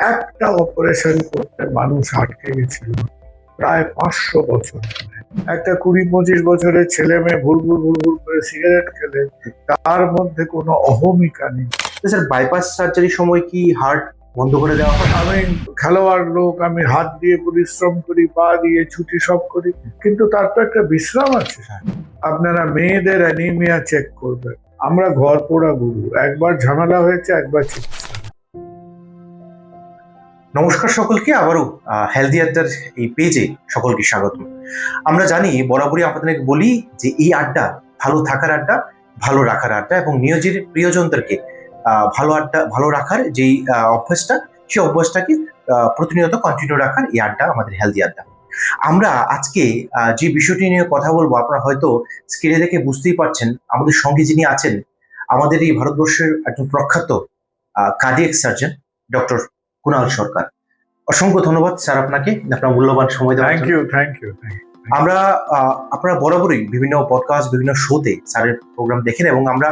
একটা অপারেশন করতে মানুষ আটকে গেছিল প্রায় 500 বছর ধরে। একটা 20-25 বছরের ছেলে মেয়ে ভুলভুল ভুলভুল করে সিগারেট খেলে তার মধ্যে কোনো অহমিকা নেই। স্যার বাইপাস সার্জারির সময় কি হার্ট বন্ধ করে দেওয়া হয়? আমি খেলোয়াড় লোক, আমি হাত দিয়ে পরিশ্রম করি, পা দিয়ে ছুটি সব করি, কিন্তু তার তো একটা বিশ্রাম আছে। আপনারা মেয়েদের অ্যানিমিয়া চেক করবেন, আমরা ঘর পোড়া গুরু, একবার ঝামেলা হয়েছে একবার চিকিৎসা। নমস্কার সকলকে, আবারও হেলদি আড্ডার এই পেজে সকলকে স্বাগত। আমরা জানি, বরাবরই আপনাদেরকে বলি যে এই আড্ডা ভালো থাকার আড্ডা, ভালো রাখার আড্ডা, এবং নিজের প্রিয়জনদেরকে ভালো রাখার যেই অভ্যাসটা, সেই অভ্যাসটাকে প্রতিনিয়ত কন্টিনিউ রাখার এই আড্ডা আমাদের হেলদি আড্ডা। আমরা আজকে যে বিষয়টি নিয়ে কথা বলবো, আপনারা হয়তো স্ক্রিনে দেখে বুঝতেই পারছেন, আমাদের সঙ্গে যিনি আছেন আমাদের এই ভারতবর্ষের একজন প্রখ্যাত cardiac surgeon doctor Kunal Sarkar. অসংখ্য ধন্যবাদ স্যার আপনাকে, আপনার মূল্যবান সময় দেওয়ার জন্য। Thank you. আমরা আপনারা বরাবরই বিভিন্ন পডকাস্ট, বিভিন্ন শোতে স্যারের প্রোগ্রাম দেখেন, এবং আমরা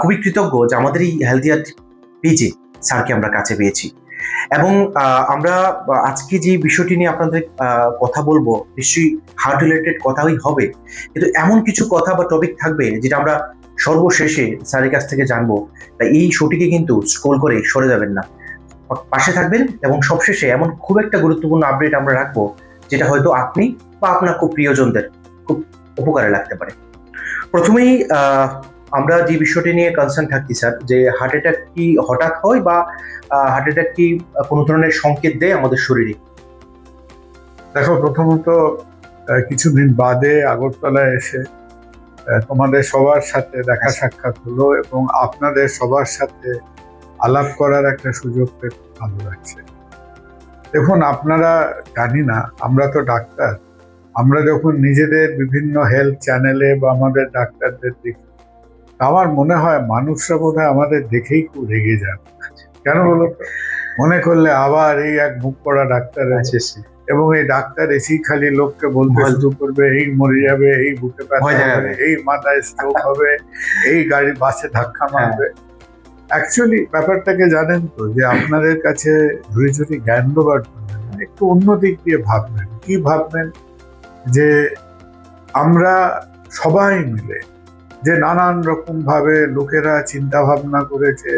খুবই কৃতজ্ঞ যে আমাদের এই হেলদি পেজে স্যারকে আমরা কাছে পেয়েছি। এবং আমরা আজকে যে বিষয়টি নিয়ে আপনাদের কথা বলবো, নিশ্চয়ই হার্ট রিলেটেড কথাই হবে, কিন্তু এমন কিছু কথা বা টপিক থাকবে যেটা আমরা সর্বশেষে স্যারের কাছ থেকে জানবো। তাই এই শোটিকে কিন্তু স্ক্রল করে সরে যাবেন না, পাশে থাকবেন, এবং সবশেষে এমন খুব একটা গুরুত্বপূর্ণ আপডেট আমরা রাখবো যেটা হয়তো আপনি বা আপনার খুব প্রিয়জনদের খুব উপকারে লাগতে পারে। প্রথমেই আমরা যে বিষয়টি নিয়ে কনসার্ন থাকি স্যার, যে হার্ট অ্যাটাক কি হঠাৎ হয়, বা হার্ট অ্যাটাক কি কোনো ধরনের সংকেত দেয় আমাদের শরীরে? দেখো, প্রথমত কিছুদিন বাদে আগরতলায় এসে তোমাদের সবার সাথে দেখা সাক্ষাৎ হলো, এবং আপনাদের সবার সাথে আলাপ করার একটা সুযোগ পেয়ে খুব ভালো লাগছে। দেখুন, আপনারা জানি না, আমরা তো ডাক্তার, আমরা যখন নিজেদের বিভিন্ন হেলথ চ্যানেলে বা আমাদের ডাক্তারদের দেখি, আমার মনে হয় মানুষরা বোধহয় আমাদের দেখেই খুব রেগে যান। কেন বলো তো? মনে করলে আবার এই এক মুখ পড়া ডাক্তার আছে, এবং এই ডাক্তার এসেই খালি লোককে বলতে শুরু করবে, এই মরে যাবে, এই বুকে ব্যথা হবে, এই মাথায় স্ট্রোক হবে, এই গাড়ি বাসে ধাক্কা মারবে। অ্যাকচুয়ালি ব্যাপারটাকে জানেন তো, যে আপনাদের কাছে ঝুড়ি জ্ঞান দেওয়ার জন্য একটু অন্য দিক দিয়ে ভাববেন। কি ভাববেন? যে আমরা সবাই মিলে যে নানান রকম ভাবে লোকেরা চিন্তা ভাবনা করেছে,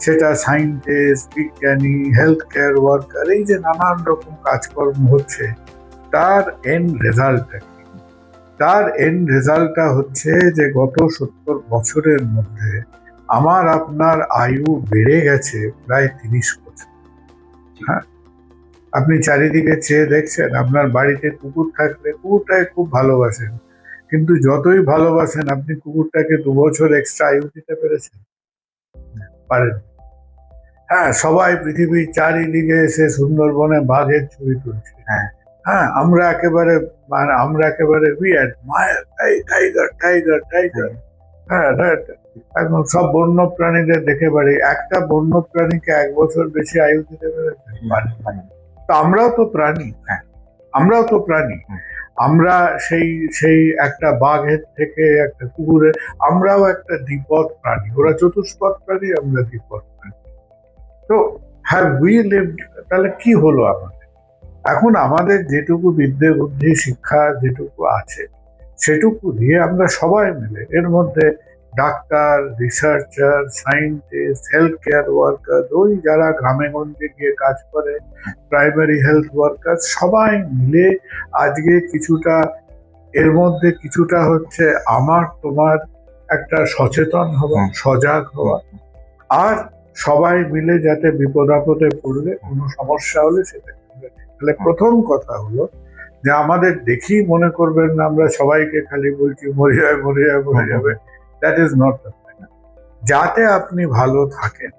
সেটা সায়েন্টিস্ট, বিজ্ঞানী, হেলথ কেয়ার ওয়ার্কার, এই যে নানান রকম কাজকর্ম হচ্ছে, তার এন্ড রেজাল্টটা কি? তার এন্ড রেজাল্টটা হচ্ছে যে গত 70 বছরের মধ্যে আমার আপনার আয়ু বেড়ে গেছে প্রায় 30 বছর। হ্যাঁ, আপনি চারিদিকে চেয়ে দেখছেন, আপনার বাড়িতে কুকুর থাকলে কুকুরটাকে খুব ভালোবাসেন, কিন্তু যতই ভালোবাসেন, আপনি কুকুরটাকে 2 বছর এক্সট্রা আয়ু দিতে পেরেছেন? পারেন। হ্যাঁ, সবাই পৃথিবীর চারিদিকে এসে সুন্দরবনে বাঘের ছবি তুলছে। হ্যাঁ, আমরা একেবারে we admire টাইগার। হ্যাঁ, একদম সব বন্য প্রাণীদের দেখে পারি, একটা বন্য প্রাণীকে 1 বছর বেশি আয়ু দিতে পেরেছে? তো আমরাও তো প্রাণী। আমরা সেই একটা বাঘের থেকে একটা কুকুরের, আমরাও একটা দ্বিপদ প্রাণী। ওরা চতুষ্পদ প্রাণী, আমরা দ্বিপদ প্রাণী। তো হ্যাভ উই লিভড? তাহলে কি হলো আমাদের? এখন আমাদের যেটুকু বিদ্যে বুদ্ধি শিক্ষা যেটুকু আছে, সেটুকু দিয়ে আমরা সবাই মিলে, এর মধ্যে doctor, researcher, scientist, health care worker, ওই যারা গ্রামে গঞ্জে গিয়ে কাজ করে, প্রাইমারি হেলথ ওয়ার্কার, সবাই মিলে আজকে কিছুটা, এর মধ্যে কিছুটা হচ্ছে আমার তোমার একটা সচেতন হওয়া, সজাগ হওয়া, আর সবাই মিলে যাতে বিপদ আপদে পড়লে, কোনো সমস্যা হলে সেটা। তাহলে প্রথম কথা হলো যে আমাদের দেখেই মনে করবেন না আমরা সবাইকে খালি বলছি মরে যাবে। That is not the point. যাতে আপনি ভালো থাকেন।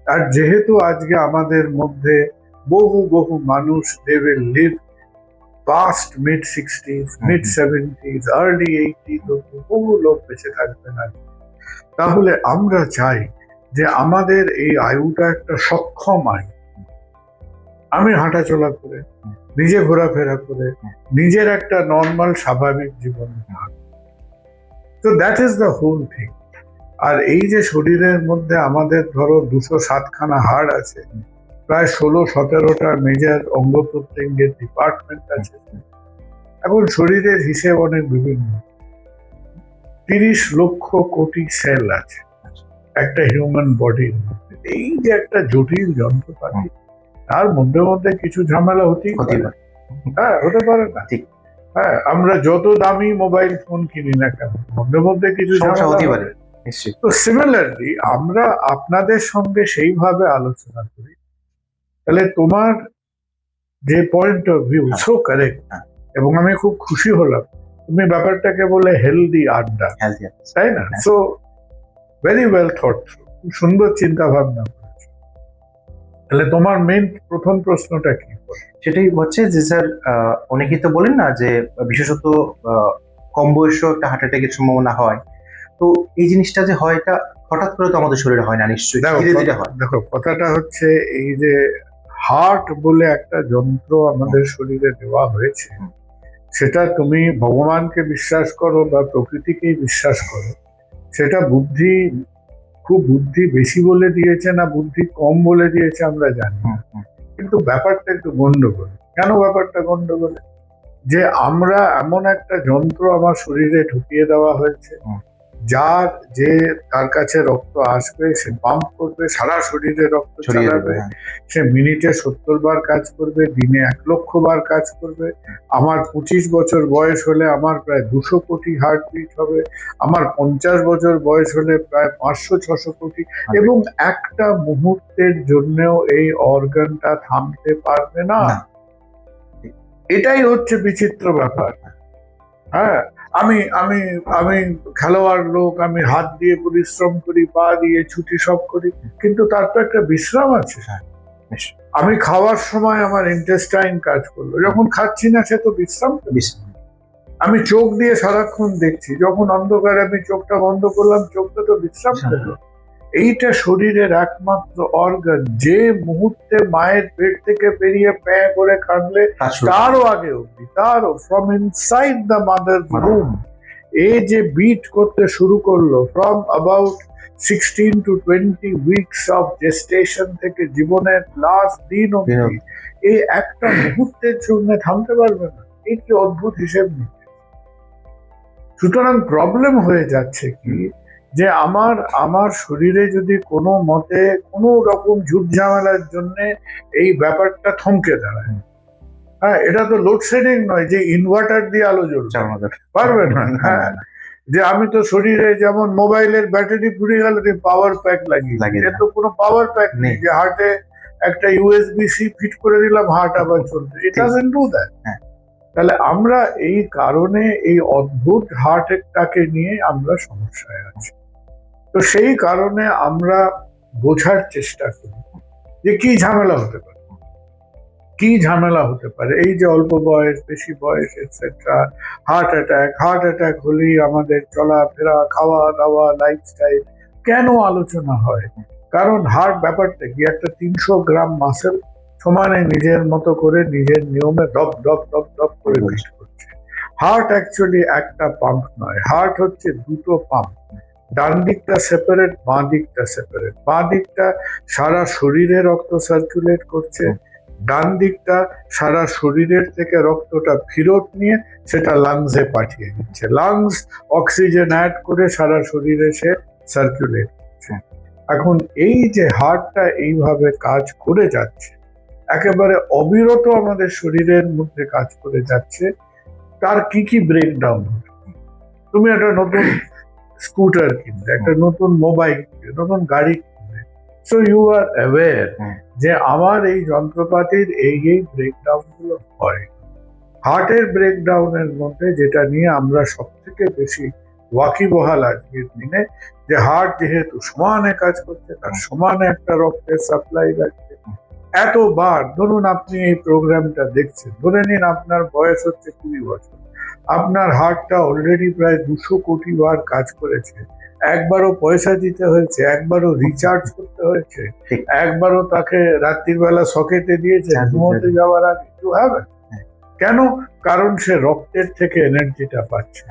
আর যেহেতু আজকে আমাদের মধ্যে বহু মানুষ, they will live past mid-60s, mid-70s, early 80s, বহু লোক বেঁচে থাকবেন আজকে। তাহলে আমরা চাই যে আমাদের এই আয়ুটা একটা সক্ষম আয়ু। আমি হাঁটাচলা করে, নিজে ঘোরাফেরা করে, নিজের একটা নর্মাল স্বাভাবিক জীবন থাকবো। তো that is the whole thing. আর এই যে শরীরের মধ্যে আমাদের ধরো 207খানা হাড় আছে, প্রায় 16-17টা মেজর অঙ্গ প্রত্যঙ্গের ডিপার্টমেন্ট আছে। এখন শরীরের হিসেব অনেক বিভিন্ন। 30 লক্ষ কোটি সেল আছে একটা হিউম্যান বডির মধ্যে। এই যে একটা জটিল যন্ত্রপাতি, তার মধ্যে মধ্যে কিছু ঝামেলা হতেই পারে। হ্যাঁ, হতে পারে না? ঠিক। হ্যাঁ, আমরা যত দামি মোবাইল ফোন কিনি না কেন, মধ্যে মধ্যে কিছু সমস্যা ঝামেলা হতেই হবে। পারে, নিশ্চয়ই। তো সিমিলারলি আমরা আপনাদের সঙ্গে সেইভাবে আলোচনা করি। তাহলে তোমার যে পয়েন্ট অফ ভিউ হ্যাঁ। সো কারেক্ট, হ্যাঁ। এবং আমি খুব খুশি হলাম তুমি ব্যাপারটাকে বলে হেলদি আড্ডা, Healthy আছে। তাই না? হ্যাঁ। সো ভেরি ওয়েল থট, খুব সুন্দর চিন্তা ভাবনা করেছো। তাহলে তোমার মেইন প্রথম প্রশ্নটা কি? সেটাই হচ্ছে যে স্যার, অনেকেই তো বলেন না যে বিশেষত কম বয়সেও একটা হার্ট অ্যাটাকের সম্ভাবনা হয়। তো এই জিনিসটা যে হয়, এটা হঠাৎ করে তো আমাদের শরীরে হয় না, নিশ্চয়ই ধীরে ধীরে হয়। দেখো, কথাটা হচ্ছে এই যে হার্ট বলে একটা যন্ত্র আমাদের শরীরে দেওয়া হয়েছে, সেটা তুমি ভগবানকে বিশ্বাস করো বা প্রকৃতিকেই বিশ্বাস করো, সেটা খুব বুদ্ধি বেশি বলে দিয়েছে না বুদ্ধি কম বলে দিয়েছে আমরা জানি না। কিন্তু ব্যাপারটা একটু গন্ডগোল। কেন ব্যাপারটা গন্ডগোল? যে আমরা এমন একটা যন্ত্র আমার শরীরে ঢুকিয়ে দেওয়া হয়েছে, যার যে তার কাছে রক্ত আসবে, সে পাম্প করবে, সারা শরীরে রক্ত চালাবে, সে মিনিটে 70 বার কাজ করবে, দিনে 1 লক্ষ বার কাজ করবে। আমার 25 বছর বয়স হলে আমার প্রায় 200 কোটি হার্টবিট হবে, আমার 50 বছর বয়স হলে প্রায় 500-600 কোটি, এবং একটা মুহূর্তের জন্যও এই অর্গানটা থামতে পারবে না। এটাই হচ্ছে বিচিত্র ব্যাপার। হ্যাঁ, আমি আমি আমি খেলোয়াড় লোক, আমি হাত দিয়ে পরিশ্রম করি, পা দিয়ে ছুটি সব করি, কিন্তু তার তো একটা বিশ্রাম আছে। আমি খাওয়ার সময় আমার ইন্টেস্টাইন কাজ করলো, যখন খাচ্ছি না সে তো বিশ্রাম। আমি চোখ দিয়ে সারাক্ষণ দেখছি, যখন অন্ধকারে আমি চোখটা বন্ধ করলাম, চোখটা তো বিশ্রাম পেল। এইটা শরীরের একমাত্র অর্গান, যে মুহূর্তে মায়ের পেট থেকে বেরিয়ে প্যাঁ করে কাঁদলে তারও আগে অব্দি, তারও from inside the mother room এই যে বিট করতে শুরু করলো, from about 16 to 20 weeks of gestation থেকে জীবনের লাস্ট দিন অব্দি, এই একটা মুহূর্তের জন্য থামতে পারবে না। এই কি অদ্ভুত হিসেব নিতে। সুতরাং প্রবলেম হয়ে যাচ্ছে কি, যে আমার শরীরে যদি কোনো মতে কোনো রকম ঝুট ঝামেলার জন্য এই ব্যাপারটা থমকে দাঁড়ায়, হ্যাঁ, এটা তো লোডশেডিং নয় যে ইনভার্টার দিয়ে আলো জ্বলবে, পারবে না। হ্যাঁ, যে আমি তো শরীরে যেমন মোবাইলের ব্যাটারি ফুরিয়ে গেল পাওয়ার প্যাক লাগিয়ে, এর তো কোনো পাওয়ার প্যাক নেই যে হার্টে একটা USB-C ফিট করে দিলাম হার্ট আবার চলবে। It doesn't do that. তাহলে আমরা এই কারণে এই অদ্ভুত হার্টটাকে নিয়ে আমরা সমস্যায় আছি। তো সেই কারণে আমরা বোঝার চেষ্টা করি যে কি ঝামেলা হতে পারে, কি ঝামেলা হতে পারে। এই যে অল্প বয়স, বেশি বয়স, এটসেট্রা, হার্ট অ্যাটাক হলেই আমাদের চলাফেরা, খাওয়া দাওয়া, লাইফস্টাইল কেন আলোচনা হয়? কারণ হার্ট ব্যাপারটা কি, একটা 300 গ্রাম মাসেল সমানে নিজের মতো করে নিজের নিয়মে ডপ ডপ ডপ ডপ করে বিট করছে। হার্ট অ্যাকচুয়ালি একটা পাম্প নয়, হার্ট হচ্ছে দুটো পাম্প। ডান দিকটা সেপারেট, বাঁ দিকটা সেপারেট। বাঁ দিকটা সারা শরীরে রক্ত সার্কুলেট করছে, ডান দিকটা সারা শরীরের থেকে রক্তটা ফেরত নিয়ে সেটা লাংসে পাঠিয়ে দিচ্ছে। লাংস অক্সিজেন অ্যাড করে সারা শরীরে সে সার্কুলেট করছে। এখন এই যে হার্টটা এইভাবে কাজ করে যাচ্ছে, একেবারে অবিরত আমাদের শরীরের মধ্যে কাজ করে যাচ্ছে, তার কি কি ব্রেকডাউন হবে? তুমি একটা নতুন স্কুটার কিনবে, একটা নতুন মোবাইল কিনবে, নতুন গাড়ি কিনবে, সো ইউ আর অ্যাওয়্যার যে আমার এই যন্ত্রপাতির এই ব্রেকডাউন গুলো হয়। হার্টের ব্রেকডাউনের মধ্যে যেটা নিয়ে আমরা সব থেকে বেশি ওয়াকিবহাল আজকের দিনে, যে হার্ট যেহেতু সমানে কাজ করছে, তার সমানে একটা রক্তের সাপ্লাই লাগছে। এতবার ধরুন আপনি এই প্রোগ্রামটা দেখছেন, ধরে নিন আপনার বয়স হচ্ছে 20 বছর, আপনার হার্টটা অলরেডি প্রায় 200 কোটি বার কাজ করেছে। একবারও পয়সা দিতে হয়েছে, একবারও রিচার্জ করতে হয়েছে, একবারও তাকে রাত্রির বেলা সকেটে দিয়েছে ঘুমোতে যাওয়ার আগে। কেন? কারণ সে রক্তের থেকে এনার্জিটা পাচ্ছে।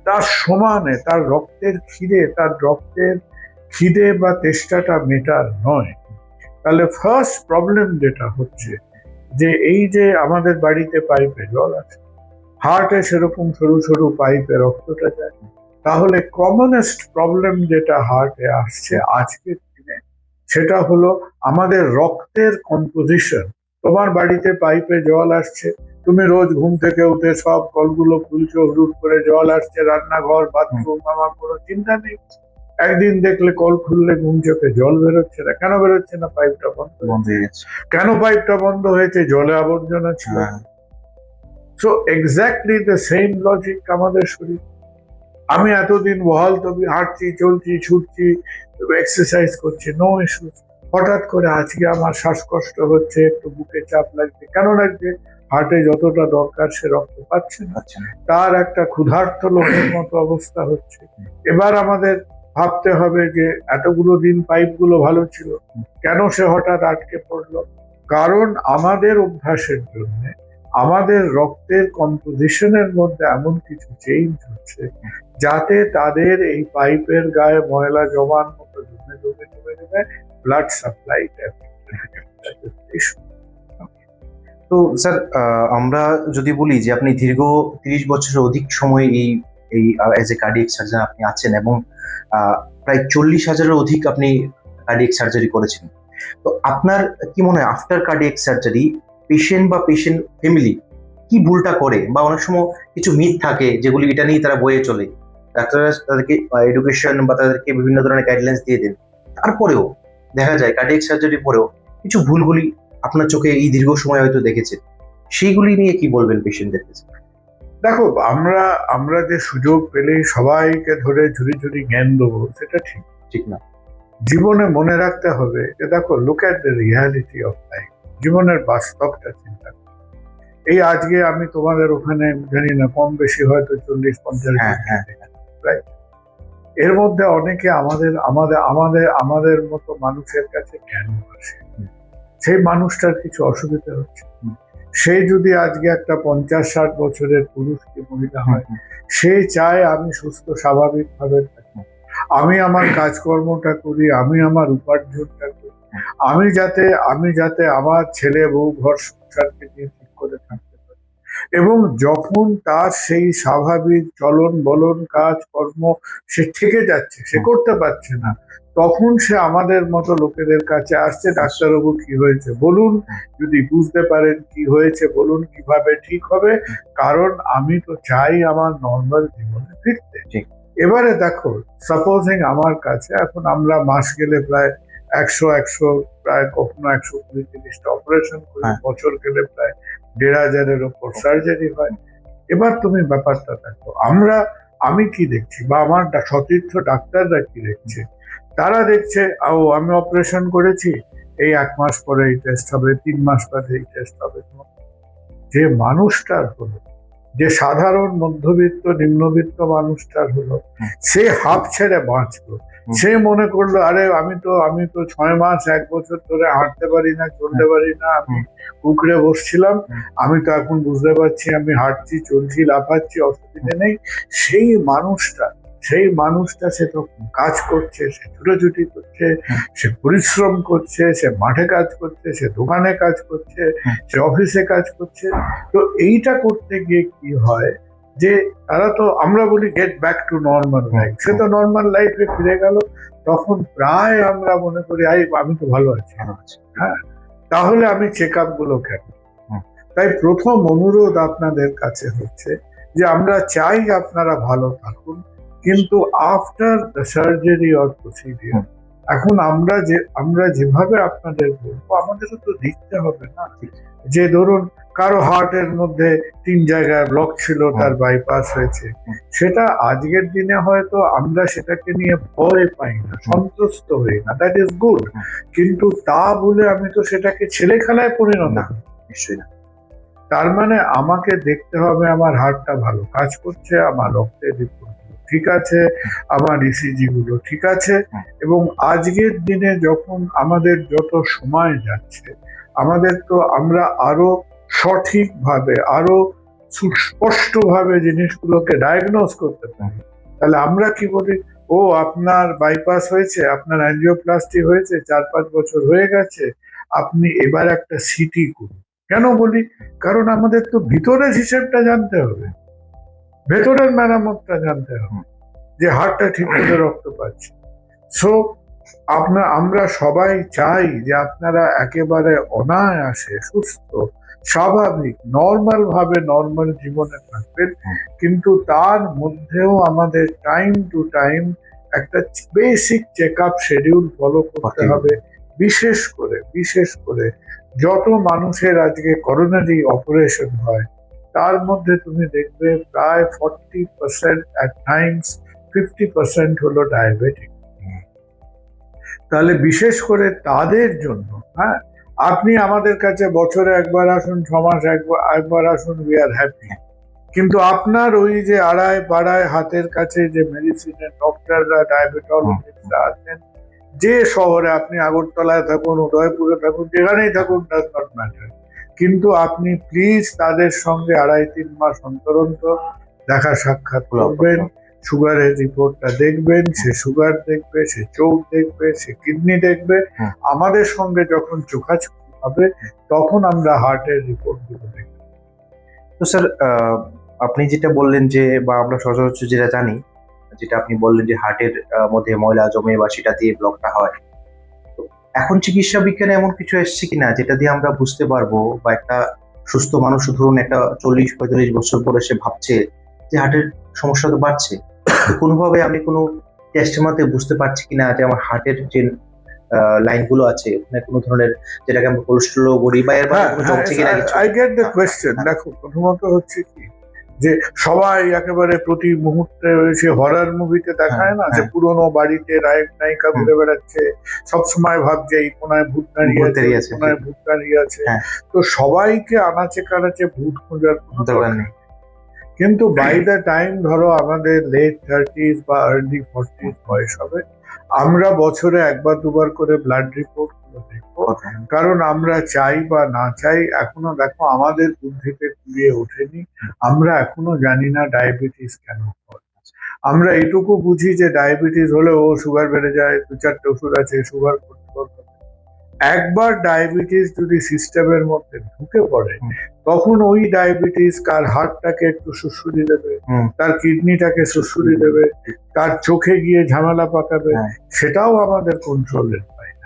তার সমানে তার রক্তের খিদে বা তেষ্টাটা মেটার নয়, তাহলে ফার্স্ট প্রবলেম যেটা হচ্ছে যে এই যে আমাদের বাড়িতে পাইপে জল আছে, হার্টে সেরকম সরু সরু পাইপে রক্তটা যায়, তাহলে কমনেস্ট প্রবলেম যেটা হার্টে আসছে আজকের দিনে সেটা হলো আমাদের রক্তের কম্পোজিশন। তোমার বাড়িতে পাইপে জল আসছে, তুমি রোজ ঘুম থেকে উঠে সব কলগুলো খুলছো, হুড় করে জল আসছে, রান্নাঘর বাথরুম, আমার কোনো চিন্তা নেই। একদিন দেখলে কল খুললে ঘুম চোখে জল বেরোচ্ছে না, কেন বেরোচ্ছে না? পাইপটা বন্ধ বন্ধ হয়েছে। হয়ে গেছে। কেন পাইপটা বন্ধ হয়েছে? জলে আবর্জনা ছিল। হ্যাঁ, so exactly the same logic আমাদের শরীর। আমি এতদিন বহাল তবে হাঁটছি, চলছি, ছুটছি, এক্সারসাইজ করছি, নো ইস্যুস। হঠাৎ করে আজকে আমার শ্বাসকষ্ট হচ্ছে, একটু বুকে চাপ লাগছে। কেন লাগছে? হার্টে যতটা দরকার সে রক্ত পাচ্ছে না, আচ্ছা। তার একটা ক্ষুধার্ত লোকের মতো অবস্থা হচ্ছে। এবার আমাদের ভাবতে হবে যে এতগুলো দিন পাইপগুলো ভালো ছিল, কেন সে হঠাৎ আটকে পড়লো? কারণ আমাদের অভ্যাসের জন্য আমাদের রক্তের কম্পোজিশনের মধ্যে এমন কিছু চেঞ্জ হচ্ছে যাতে তাদের এই পাইপের গায়ে ময়লা জমার মতো জমে জমে জমে জমে ব্লাড সাপ্লাই। তো স্যার, আমরা যদি বলি যে আপনি দীর্ঘ 30 বছরের অধিক সময় এই এই এজ এ কার্ডিয়াক সার্জন আপনি আছেন, এবং প্রায় 40,000-এর অধিক আপনি কার্ডিয়াক সার্জারি করেছেন। তো আপনার কি মনে হয় আফটার কার্ডিয়াক সার্জারি পেশেন্ট বা পেশেন্ট ফ্যামিলি কি ভুলটা করে, বা অনেক সময় কিছু মিথ থাকে যেগুলি এটা নিয়ে তারা বয়ে চলে, ডাক্তাররা তাদেরকে এডুকেশন বা তাদেরকে বিভিন্ন ধরনের গাইডলাইন্স দিয়ে দেন, তারপরেও দেখা যায় কার্ডিয়াক সার্জারির পরেও কিছু ভুলগুলি আপনার চোখে এই দীর্ঘ সময় হয়তো দেখেছেন, সেইগুলি নিয়ে কি বলবেন পেশেন্টদের? দেখো, আমরা আমরা যে সুযোগ পেলেই সবাইকে ধরে ঝুড়ি ঝুড়ি জ্ঞান দেবো সেটা ঠিক ঠিক না। জীবনে মনে রাখতে হবে যে দেখো, look at the reality of life. জীবনের বাস্তবটা চিন্তা করো। এই আজকে আমি তোমাদের ওখানে জানি না কম বেশি হয়তো 40-50 রাইট। এর মধ্যে অনেকে আমাদের আমাদের আমাদের আমাদের মতো মানুষের কাছে কেন আসে? সেই মানুষটার কিছু অসুবিধা হচ্ছে। সে যদি আজকে একটা 50-60 বছরের পুরুষ কি মহিলা হয়, সে চায় আমি সুস্থ স্বাভাবিক ভাবে থাকি, আমি আমার কাজকর্মটা করি, আমি আমার উপার্জনটা করি, আমি যাতে আমার ছেলে বউ ঘর সংসারকে নিয়ে ঠিক করে থাকতে পারি। এবং যখন তার সেই স্বাভাবিক চলন বলন কাজ কর্ম সে থেকে যাচ্ছে, সে করতে পারছে না, তখন সে আমাদের মতো লোকেদের কাছে আসছে, ডাক্তারবাবু কি হয়েছে বলুন, যদি বুঝতে পারেন কি হয়েছে বলুন, কিভাবে ঠিক হবে, কারণ আমি তো চাই আমার নর্মাল জীবনে ফিরতে। এবারে দেখো, সাপোজিং আমার কাছে এখন আমরা মাস গেলে প্রায় 100 প্রায় কখনো 120-30টা অপারেশন করি, বছর গেলে প্রায় 1,500-এর ওপর সার্জারি হয়। এবার তুমি ব্যাপারটা দেখো, আমি কি দেখছি বা আমার সতীর্থ ডাক্তাররা কি দেখছে? তারা দেখছে আমি অপারেশন করেছি, এই 1 মাস পরে এই টেস্ট হবে, 3 মাস বাদে এই টেস্ট হবে। যে মানুষটার হলো, যে সাধারণ মধ্যবিত্ত নিম্নবিত্ত মানুষটার হলো, সে হাঁপ ছেড়ে বাঁচলো। সে মনে করলো আরে আমি তো 6 মাস 1 বছর ধরে হাঁটতে পারি না, চলতে পারি না, আমি কুকড়ে বসছিলাম, আমি তো এখন বুঝতে পারছি আমি হাঁটছি, চলছি, লাফাচ্ছি, অসুবিধে নেই। সেই মানুষটা সে তো কাজ করছে, সে ছুটোছুটি করছে, সে পরিশ্রম করছে, সে মাঠে কাজ করছে, সে দোকানে কাজ করছে, সে অফিসে কাজ করছে। তো এইটা করতে গিয়ে কি হয় যে তারা তো, আমরা বলি get back to normal life, সে তো নর্মাল লাইফে ফিরে গেল। তখন প্রায় আমরা মনে করি আমি তো ভালো আছি, হ্যাঁ, তাহলে আমি চেক আপ গুলো কেন? তাই প্রথম অনুরোধ আপনাদের কাছে হচ্ছে যে আমরা চাই আপনারা ভালো থাকুন, কিন্তু after the surgery or procedure এখন আমরা যেভাবে আপনাদের বলবো, আমাদেরও তো দেখতে হবে না যে ধরুন কারো হার্টের মধ্যে 3 জায়গায় ব্লক ছিল, তার বাইপাস হয়েছে, সেটা আজকের দিনে হয়তো আমরা সেটাকে নিয়ে ভয় পাই না, সন্তুষ্ট হই না, দ্যাট ইজ গুড। কিন্তু তা বলে আমি তো সেটাকে ছেলে খেলায় পরিণত না, নিশ্চয়ই না। তার মানে আমাকে দেখতে হবে আমার হার্টটা ভালো কাজ করছে, আমার রক্তের রিপোর্ট ঠিক আছে, আমার ইসিজি গুলো ঠিক আছে। এবং আজকের দিনে যখন আমাদের যত সময় যাচ্ছে, আমাদের তো আমরা আরো সঠিকভাবে, আরো সুস্পষ্টভাবে জিনিসগুলোকে ডায়াগনোজ করতে পারি। তাহলে আমরা কি বলি, ও আপনার বাইপাস হয়েছে, আপনার অ্যাঞ্জিওপ্লাস্টি হয়েছে, 4-5 বছর হয়ে গেছে, আপনি এবার একটা সিটি করুন। কেন বলি? কারণ আমাদের তো ভিতরের হিসেবটা জানতে হবে, ভেতরের মেরামতটা জানতে হবে, যে হাড়টা ঠিক করে রক্ত পাচ্ছে। সো আমরা সবাই চাই যে আপনারা একেবারে অনায়াসে সুস্থ, স্বাভাবিক, নর্মাল ভাবে নর্মাল জীবনে থাকবেন, কিন্তু তার মধ্যেও আমাদের টাইম টু টাইম একটা basic check up schedule follow করতে হবে। বিশেষ করে যত মানুষের আজকে করোনারি অপারেশন হয়, তার মধ্যে তুমি দেখবে প্রায় 40% অ্যাট টাইমস 50% হলো ডায়াবেটিক। তাহলে বিশেষ করে তাদের জন্য, হ্যাঁ, আপনি আমাদের কাছে বছরে একবার আসুন, 6 মাস একবার আসুন, উই আর হ্যাপি। কিন্তু আপনার ওই যে আড়ায় পাড়ায় হাতের কাছে যে মেডিসিনের ডক্টররা, ডায়াবেটলজিস্টরা আছেন, যে শহরে আপনি আগরতলায় থাকুন, উদয়পুরে থাকুন, যেখানেই থাকুন, ডাজ নট ম্যাটার, কিন্তু আপনি প্লিজ তাদের সঙ্গে 2.5-3 মাস অন্তর অন্তর দেখা সাক্ষাৎ করবেন। সুগারের রিপোর্টটা দেখবেন, সে সুগার দেখবে, সে চোখ দেখবে, সে কিডনি দেখবে। আমাদের সঙ্গে যখন চোখাচোখি হবে, তখন আমরা হার্টের রিপোর্ট গুলো দেখব। তো স্যার, আপনি যেটা বললেন যে, বা আমরা সচরাচর যেটা জানি, যেটা আপনি বললেন যে হার্টের মধ্যে ময়লা জমে বা সেটা দিয়ে ব্লকটা হয়, তো এখন চিকিৎসা বিজ্ঞানে এমন কিছু এসছে কিনা যেটা দিয়ে আমরা বুঝতে পারবো, বা একটা সুস্থ মানুষ ধরুন একটা 40-45 বছর পরে সে ভাবছে যে হার্টের সমস্যা তো বাড়ছে, কোনোভাবে আমি কোনো টেস্টের মাধ্যমে বুঝতে পারছি কিনা যে আমার হার্টের যে লাইনগুলো আছে ওখানে কোনো ধরনের, যেটাকে আমরা কোলেস্ট্রল বলি, বা এর বাইরে কোনো জমছে কিনা কিছু? I get the question. দেখো, প্রথমত হচ্ছে কি, যে সবাই একেবারে প্রতি মুহূর্তে সে হরর মুভিতে দেখায় না, যে পুরোনো বাড়িতে নায়ক নায়িকা ঘুরে বেড়াচ্ছে, সবসময় ভাবছে এই কোনায় ভূত দাঁড়িয়ে আছে, এই কোনায় ভূত দাঁড়িয়ে আছে। তো সবাইকে আনাচে কানাচে ভূত খোঁজার কোনো দরকার নেই। কিন্তু বাই দ্য টাইম ধরো আমাদের লেট 30s বা আর্লি 40s বয়স হবে, আমরা বছরে 1-2 বার করে ব্লাড রিপোর্ট গুলো দেখবো। কারণ আমরা চাই বা না চাই, এখনো দেখো আমাদের বুদ্ধিতে কুলিয়ে ওঠেনি, আমরা এখনো জানি না ডায়াবেটিস কেন হয়। আমরা এটুকু বুঝি যে ডায়াবেটিস হলে ও সুগার বেড়ে যায়, 2-4টে ওষুধ আছে, সুগার কন্ট্রোল। একবার ডায়াবেটিস যদি সিস্টেমের মধ্যে ঢুকে পড়ে, তখন ওই ডায়াবেটিস কার হার্টটাকে একটু সুড়সুড়ি দেবে, তার কিডনিটাকে সুড়সুড়ি দেবে, তার চোখে গিয়ে ঝামেলা পাকাবে, সেটাও আমাদের কন্ট্রোলের বাইরে।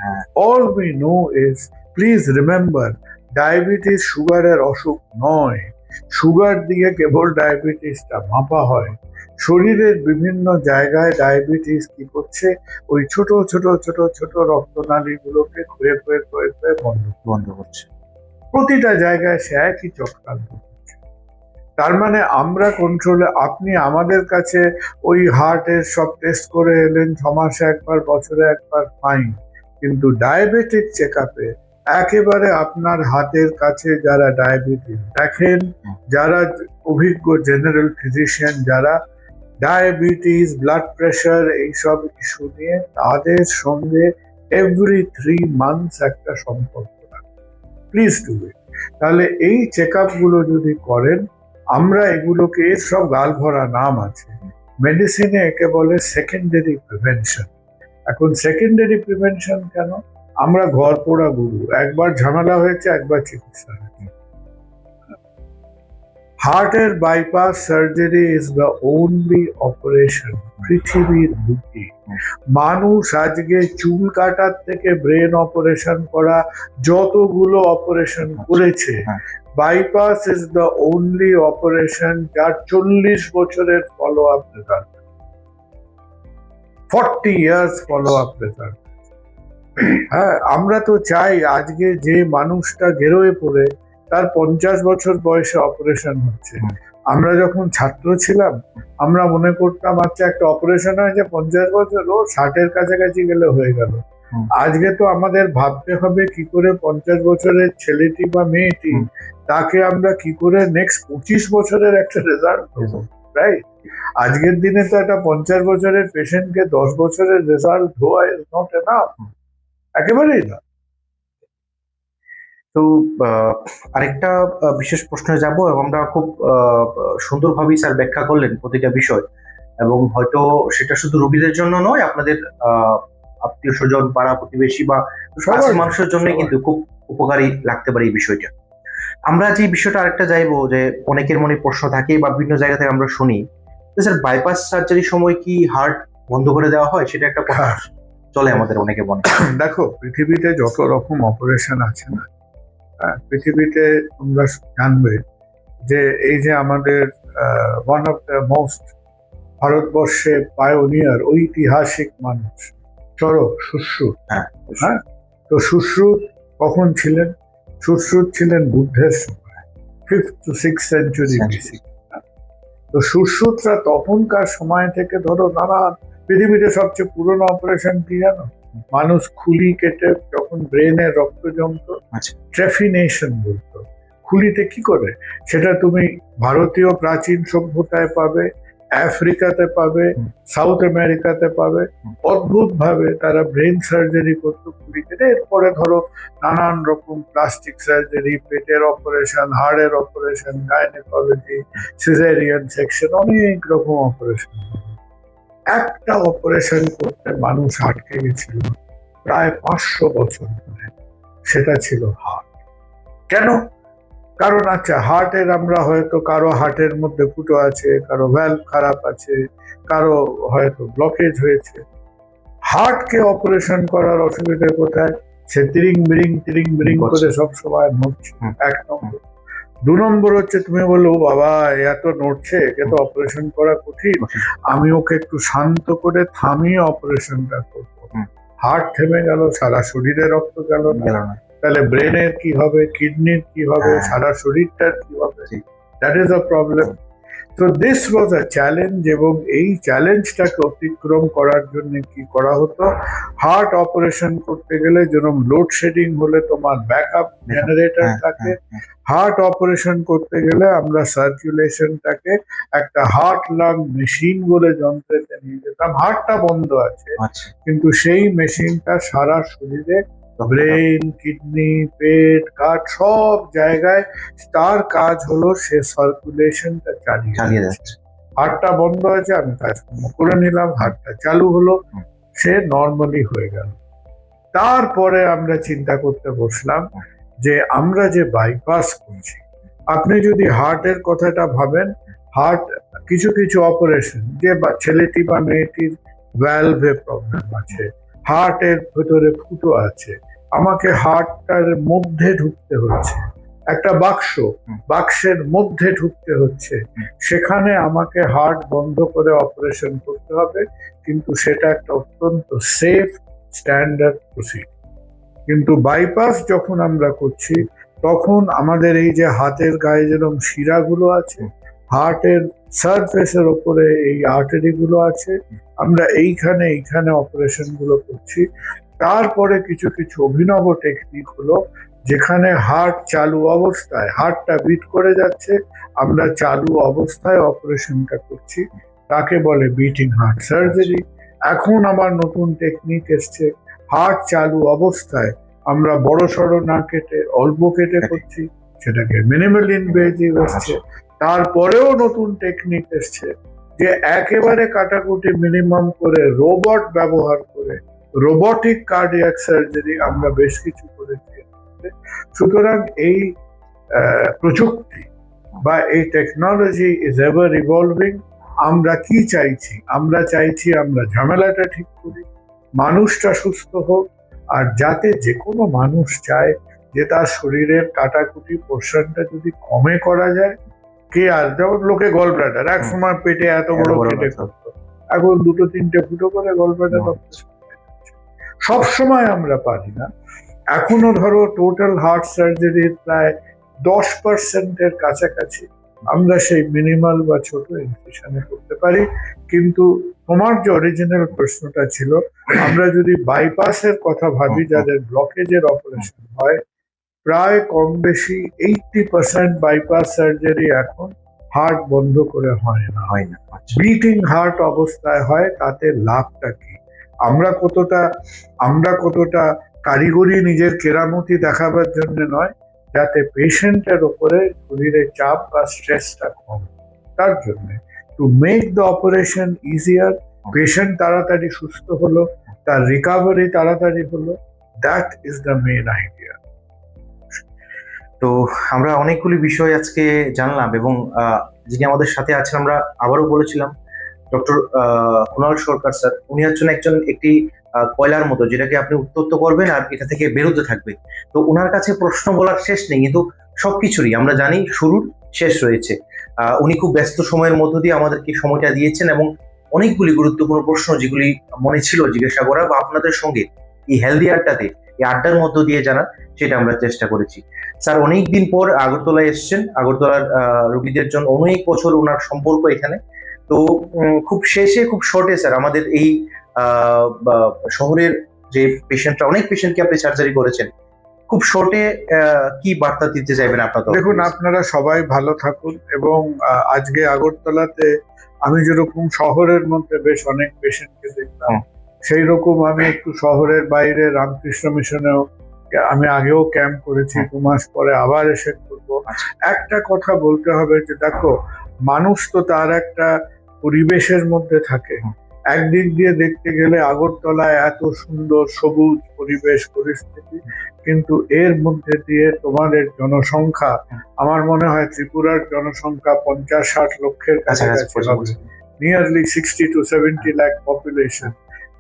All we know is, please remember, diabetes সুগারের অসুখ নয়। সুগার দিয়ে কেবল ডায়াবেটিসটা মাপা হয়। শরীরের বিভিন্ন জায়গায় ডায়াবেটিস কি করছে, ওই ছোট ছোট ছোট ছোট রক্তনালী গুলোকে ক্ষয়ে ক্ষয়ে ক্ষয়ে ক্ষয়ে বন্ধ করছে। প্রতিটা জায়গায় সে একই চক্রান্ত করছে। তার মানে আমরা কন্ট্রোলে, আপনি আমাদের কাছে ওই হার্টের সব টেস্ট করে এলেন 6 মাসে একবার, বছরে একবার, ফাইন, কিন্তু ডায়াবেটিক চেক আপে একেবারে আপনার হাতের কাছে যারা ডায়াবেটিস দেখেন, যারা অভিজ্ঞ জেনারেল ফিজিশিয়ান, যারা ডায়াবেটিস, ব্লাড প্রেশার এইসব ইস্যু নিয়ে, তাদের সঙ্গে এভরি 3 মান্থস একটা সম্পর্ক রাখুন, প্লিজ ডু ইট। তাহলে এই চেক আপ গুলো যদি করেন, আমরা এগুলোকে, এর সব গাল ভরা নাম আছে, মেডিসিনে একে বলে সেকেন্ডারি প্রিভেনশন। এখন সেকেন্ডারি প্রিভেনশন কেন? আমরা ঘর পোড়া গুরু, একবার ঝামেলা হয়েছে, একবার চিকিৎসা হয়েছে। হার্টের bypass surgery is the only operation পৃথিবীর বুকে। মানুষ আজকে চুল কাটার থেকে ব্রেন অপারেশন করা যতগুলো অপারেশন করেছে, bypass is the only operation যার 40 বছরের follow up result, 40 years follow up result. হ্যাঁ, আমরা তো চাই আজকে যে মানুষটা গেরোয়ে পড়ে তার 50 বছর বয়সে অপারেশন হচ্ছে। আমরা যখন ছাত্র ছিলাম, আমরা মনে করতাম আচ্ছা একটা অপারেশন হয়েছে 50 বছর, ও 60-এর কাছাকাছি গেলে হয়ে গেল। আজকে তো আমাদের ভাবতে হবে কি করে 50 বছরের ছেলেটি বা মেয়েটি, তাকে আমরা কি করে নেক্সট 25 বছরের একটা রেজাল্ট দেবো, রাইট? আজকের দিনে তো একটা 50 বছরের পেশেন্টকে 10 বছরের রেজাল্ট দেওয়া ইজ নট এনাফ, একেবারেই না। তো আরেকটা বিশেষ প্রশ্নে যাব, এবং আমরা খুব সুন্দরভাবেই স্যার ব্যাখ্যা করলেন প্রতিটা বিষয়, এবং হয়তো সেটা শুধু রোগীদের জন্য নয়, আপনাদের আত্মীয় স্বজন, পাড়া প্রতিবেশী বা কাছের মানুষের জন্য কিন্তু খুব উপকারী লাগতে পারে এই বিষয়টা। আমরা যে বিষয়টা আরেকটা চাইবো, যে অনেকের মনে প্রশ্ন থাকে বা বিভিন্ন জায়গা থেকে আমরা শুনি, স্যার বাইপাস সার্জারির সময় কি হার্ট বন্ধ করে দেওয়া হয়, সেটা একটা কথা চলে আমাদের অনেকে মনে। দেখো, পৃথিবীতে যত রকম অপারেশন আছে না, পৃথিবীতে তোমরা জানবে যে এই যে আমাদের ওয়ান অফ দ্য মোস্ট ভারতবর্ষে পায়োনিয়ার ঐতিহাসিক মানুষ চরক সুশ্রুত। হ্যাঁ, তো সুশ্রুত কখন ছিলেন? সুশ্রুত ছিলেন বুদ্ধের সময়, 5th to 6th century basic. তো সুশ্রুতরা তখনকার সময় থেকে ধরো নানান, পৃথিবীতে সবচেয়ে পুরনো অপারেশন কি জানো? মানুষ খুলি কেটে যখন ব্রেনে রক্ত জমতো, ট্রেফিনেশন বলতো। খুলিতে কি করে? সেটা তুমি ভারতীয় প্রাচীন সভ্যতায় পাবে, আফ্রিকাতে পাবে, সাউথ আমেরিকাতে পাবে। অদ্ভুত ভাবে তারা ব্রেন সার্জারি করতো খুলি কেটে। এরপরে ধরো নানান রকম প্লাস্টিক সার্জারি, পেটের অপারেশন, হাড়ের অপারেশন, গাইনোকোলজি, সিজারিয়ান সেকশন, অনেক রকম অপারেশন। একটা অপারেশন করতে মানুষ আটকে গেছিল প্রায় 500 বছর ধরে, সেটা ছিল হার্ট। কেন? কারণ আচ্ছা, হার্টের আমরা হয়তো কারো হার্টের মধ্যে ফুটো আছে, কারো ভ্যালভ খারাপ আছে, কারো হয়তো ব্লকেজ হয়েছে। হার্টকে অপারেশন করার অসুবিধা কোথায়? সে তিরিং বিরিং করে সবসময় নড়ছে, 1 নম্বর। 2 নম্বর হচ্ছে তুমি বললো বাবা এত নড়ছে, একে তো অপারেশন করা কঠিন, আমি ওকে একটু শান্ত করে থামিয়ে অপারেশনটা করবো। হার্ট থেমে গেল, সারা শরীরে রক্ত গেল না, তাহলে ব্রেনের কি হবে, কিডনির কি হবে, সারা শরীরটার কি হবে? That is a problem. তো দিস ওয়াজ আ চ্যালেঞ্জ, এবং এই চ্যালেঞ্জটাকে অতিক্রম করার জন্য কি করা হতো? হার্ট অপারেশন করতে গেলে যেরকম লোডশেডিং হলে তোমার ব্যাকআপ জেনারেটর থাকে, হার্ট অপারেশন করতে গেলে আমরা সার্কুলেশনটাকে একটা হার্ট লাং মেশিন বলে যন্ত্রতে নিয়ে যেতাম। হার্টটা বন্ধ আছে, কিন্তু সেই মেশিনটা সারা শরীরে ব্রেন, কিডনি, পেট, গাট সব জায়গায় তার কাজ হলো সে সার্কুলেশনটা চালিয়ে যাচ্ছে। হার্টটা বন্ধ আছে, আমি কাজকর্ম করে নিলাম, হার্টটা চালু হলো, সে নর্মালি হয়ে গেল। তারপরে আমরা চিন্তা করতে বসলাম যে আমরা যে বাইপাস করছি, আপনি যদি হার্টের কথাটা ভাবেন, হার্ট কিছু কিছু অপারেশন, যে ছেলেটি বা মেয়েটির ভ্যালভে প্রবলেম আছে, হার্টের ভেতরে ফুটো আছে, আমাকে হার্টটার মধ্যে ঢুকতে হচ্ছে, একটা বাক্সের মধ্যে ঢুকতে হচ্ছে, সেখানে আমাকে হার্ট বন্ধ করে অপারেশন করতে হবে, কিন্তু সেটা একটা অত্যন্ত সেফ স্ট্যান্ডার্ড প্রসিডিউর। কিন্তু বাইপাস যখন আমরা করছি, তখন আমাদের এই যে হাতের গায়ে যেরকম শিরাগুলো আছে, হার্টের সারফেসের ওপরে এই আর্টারি গুলো আছে, আমরা এইখানে অপারেশন গুলো করছি। তারপরে কিছু কিছু অভিনব টেকনিক হলো, যেখানে হার্ট চালু অবস্থায়, হার্টটা বিট করে যাচ্ছে, আমরা চালু অবস্থায় অপারেশনটা করছি, তাকে বলে বিটিং হার্ট সার্জারি। এখন আমার নতুন টেকনিক এসছে, হার্ট চালু অবস্থায় আমরা বড় সড়ো না কেটে অল্প কেটে করছি, সেটাকে মিনিমাল ইনভেসিভ এসছে। তারপরেও নতুন টেকনিক এসছে যে একেবারে কাটাকুটি মিনিমাম করে রোবট ব্যবহার করে রোবটিক কার্ডিয়াক সার্জারি আমরা বেশ কিছু করেছি। সুতরাং এই প্রযুক্তি বা এই টেকনোলজি ইজ এভার ইভলভিং। আমরা কি চাইছি? আমরা চাইছি আমরা ঝামেলাটা ঠিক করি, মানুষটা সুস্থ হোক, আর যাতে যে কোনো মানুষ চায় যে তার শরীরের কাটাকুটি পোর্শনটা যদি কমে করা যায়, কে আর, যেমন লোকে গল ব্লাডার, এক সময় পেটে এত বড় কেটে করতো, এখন 2-3টে ফুটো করে গল ব্লাডার সব সময় আমরা পারি না। এখনো ধরো টোটাল হার্ট সার্জারির প্রায় 10% কাছাকাছি আমরা সেই মিনিমাল বা ছোট ইনফিউশনে করতে পারি। কিন্তু তোমার যে অরিজিনাল প্রশ্নটা ছিল, আমরা যদি বাইপাসের কথা ভাবি, যাদের ব্লকেজের অপারেশন হয়, প্রায় কম বেশি 80% বাইপাস সার্জারি এখন হার্ট বন্ধ করে হয় না। বিটিং হার্ট অবস্থায় হয়। তাতে লাভটা কি? আমরা কতটা কারিগরি নিজের কেরামতি দেখাবার জন্য নয়, যাতে পেশেন্টের উপরে শরীরে চাপ বা স্ট্রেসটা কম, তার জন্য। তো to make the operation easier, patient তাড়াতাড়ি সুস্থ হলো, তার রিকভারি তাড়াতাড়ি হলো, that is the main idea. তো আমরা অনেকগুলি বিষয় আজকে জানলাম, এবং যিনি আমাদের সাথে আছেন আমরা আবারও বলেছিলাম ডক্টর কুণাল সরকার স্যার। উনি হচ্ছেন একটি কয়লার মতো, যেটাকে আপনি উত্তপ্ত করবেন আর এটা থেকে বেরোতে থাকবে। তো ওনার কাছে প্রশ্ন বলার শেষ নেই, কিন্তু সবকিছুরই আমরা জানি শুরুর শেষ রয়েছে। উনি খুব ব্যস্ত সময়ের মধ্য দিয়ে আমাদেরকে সময়টা দিয়েছেন, এবং অনেকগুলি গুরুত্বপূর্ণ প্রশ্ন যেগুলি মনে ছিল জিজ্ঞাসা করা বা আপনাদের সঙ্গে এই হেলদি আড্ডাতে, এই আড্ডার মধ্য দিয়ে জানার, সেটা আমরা চেষ্টা করেছি। স্যার অনেকদিন পর আগরতলায় এসেছেন, আগরতলার রোগীদের জন্য অনেক বছর ওনার সম্পর্ক এখানে। তো খুব শেষে, খুব শর্টে স্যার, আমাদের এই শহরের যে পেশেন্টরা, অনেক পেশেন্টকে আপনি সার্জারি করেছেন, খুব শর্টে কি বার্তা দিতে চাইবেন আপনার? দেখুন, আপনারা সবাই ভালো থাকুন, এবং আজকে আগরতলাতে আমি যেরকম শহরের মধ্যে বেশ অনেক পেশেন্টকে দেখলাম, সেই রকম আমি একটু শহরের বাইরে রামকৃষ্ণ মিশনেও আমি আগেও ক্যাম্প করেছি, 2 মাস পরে আবার এসে করবো। একটা কথা বলতে হবে যে দেখো, মানুষ তো তার একটা পরিবেশের মধ্যে থাকে। একদিক দিয়ে দেখতে গেলে আগরতলায় এত সুন্দর সবুজ পরিবেশ পরিস্থিতি, কিন্তু এর মধ্যে দিয়ে তোমাদের জনসংখ্যা, আমার মনে হয় ত্রিপুরার জনসংখ্যা 50-60 লক্ষের কাছাকাছি হবে, নিয়ারলি 60 to 70 লাখ পপুলেশন।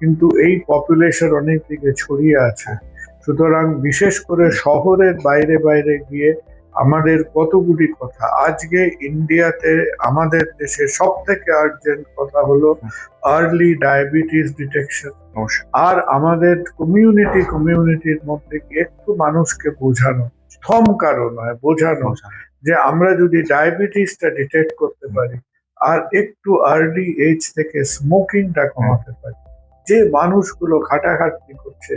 কিন্তু এই পপুলেশন অনেক দিকে ছড়িয়ে আছে। সুতরাং বিশেষ করে শহরের বাইরে বাইরে গিয়ে আমাদের কতগুলি কথা, আজকে ইন্ডিয়াতে আমাদের দেশে সব থেকে আর্জেন্ট কথা হলো আর্লি ডায়াবেটিস ডিটেকশন। আর আমাদের কমিউনিটির মধ্যে গিয়ে একটু মানুষকে বোঝানো, থমকারও নয়, বোঝানো যে আমরা যদি ডায়াবেটিসটা ডিটেক্ট করতে পারি আর একটু আর্লি এজ থেকে স্মোকিংটা কমাতে পারি, যে মানুষগুলো খাটাখাটনি করছে,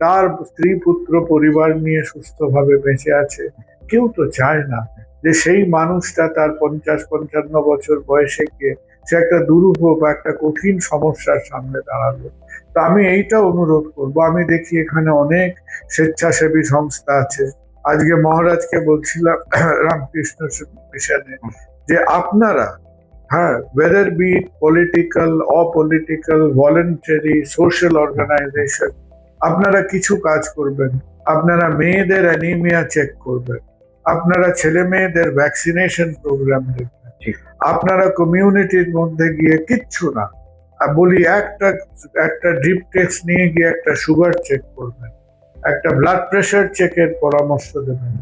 তার স্ত্রী পুত্র পরিবার নিয়ে সুস্থভাবে বেঁচে আছে, কেউ তো চায় না যে সেই মানুষটা তার 50-55 বছর বয়সে গিয়ে সে একটা দুরূহ বা একটা কঠিন সমস্যার সামনে দাঁড়ালো। তো আমি এইটা অনুরোধ করব, আমি দেখি এখানে অনেক স্বেচ্ছাসেবী সংস্থা আছে। আজকে মহারাজকে বলছিলাম রামকৃষ্ণ মিশনে যে আপনারা, whether be it political, apolitical, voluntary, social organization, আপনারা কিছু কাজ করবেন। আপনারা মেয়েদের অ্যানিমিয়া চেক করবেন, আপনারা ছেলে মেয়েদের ভ্যাকসিনেশন প্রোগ্রাম দেখবেন, আপনারা কমিউনিটির মধ্যে গিয়ে কিচ্ছু না বলি একটা ড্রিপ টেস্ট নিয়ে গিয়ে একটা সুগার চেক করবেন, একটা ব্লাড প্রেশার চেকের পরামর্শ দেবেন,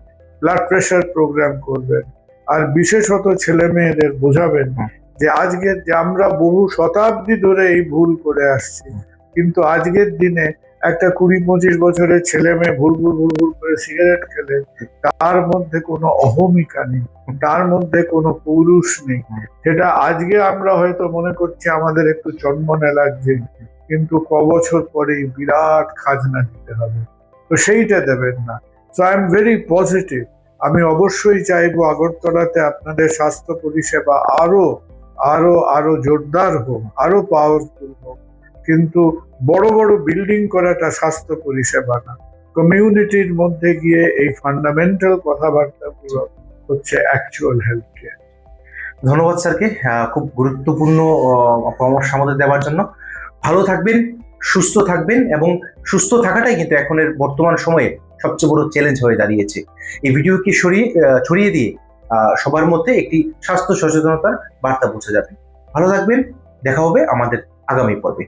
ব্লাড প্রেশার প্রোগ্রাম করবেন। আর বিশেষত ছেলে মেয়েদের বোঝাবেন যে আজকে যে আমরা বহু শতাব্দী ধরে এই ভুল করে আসছি, কিন্তু আজকের দিনে একটা 20-25 বছরের ছেলে মেয়ে ভুল করে সিগারেট খেলে তার মধ্যে কোনো অহমিকা নেই, তার মধ্যে কোনো পৌরুষ নেই। সেটা আজকে আমরা হয়তো মনে করছি আমাদের একটু চন্মনে লাগছে, কিন্তু কবছর পরেই বিরাট খাজনা দিতে হবে, তো সেইটা দেবেন না। So I am very positive. আমি অবশ্যই চাইবো আগরতলাতে আপনাদের স্বাস্থ্য পরিষেবা আরো জোরদার হোক, আরো পাওয়ারফুল হোক, কিন্তু বড় বড় বিল্ডিং করাটা স্বাস্থ্য পরিষেবা না। কমিউনিটির মধ্যে গিয়ে এই ফান্ডামেন্টাল কথাবার্তাগুলো হচ্ছে অ্যাকচুয়াল হেলথ কেয়ার। ধন্যবাদ স্যারকে খুব গুরুত্বপূর্ণ পরামর্শ আমাদের দেওয়ার জন্য। ভালো থাকবেন, সুস্থ থাকবেন, এবং সুস্থ থাকাটাই কিন্তু এখনের বর্তমান সময়ে সবচেয়ে বড় চ্যালেঞ্জ হয়ে দাঁড়িয়েছে। এই ভিডিওকে ছড়িয়ে দিয়ে সবার মধ্যে একটি স্বাস্থ্য সচেতনতার বার্তা পৌঁছে যাবে। ভালো থাকবেন, দেখা হবে আমাদের আগামী পর্বে।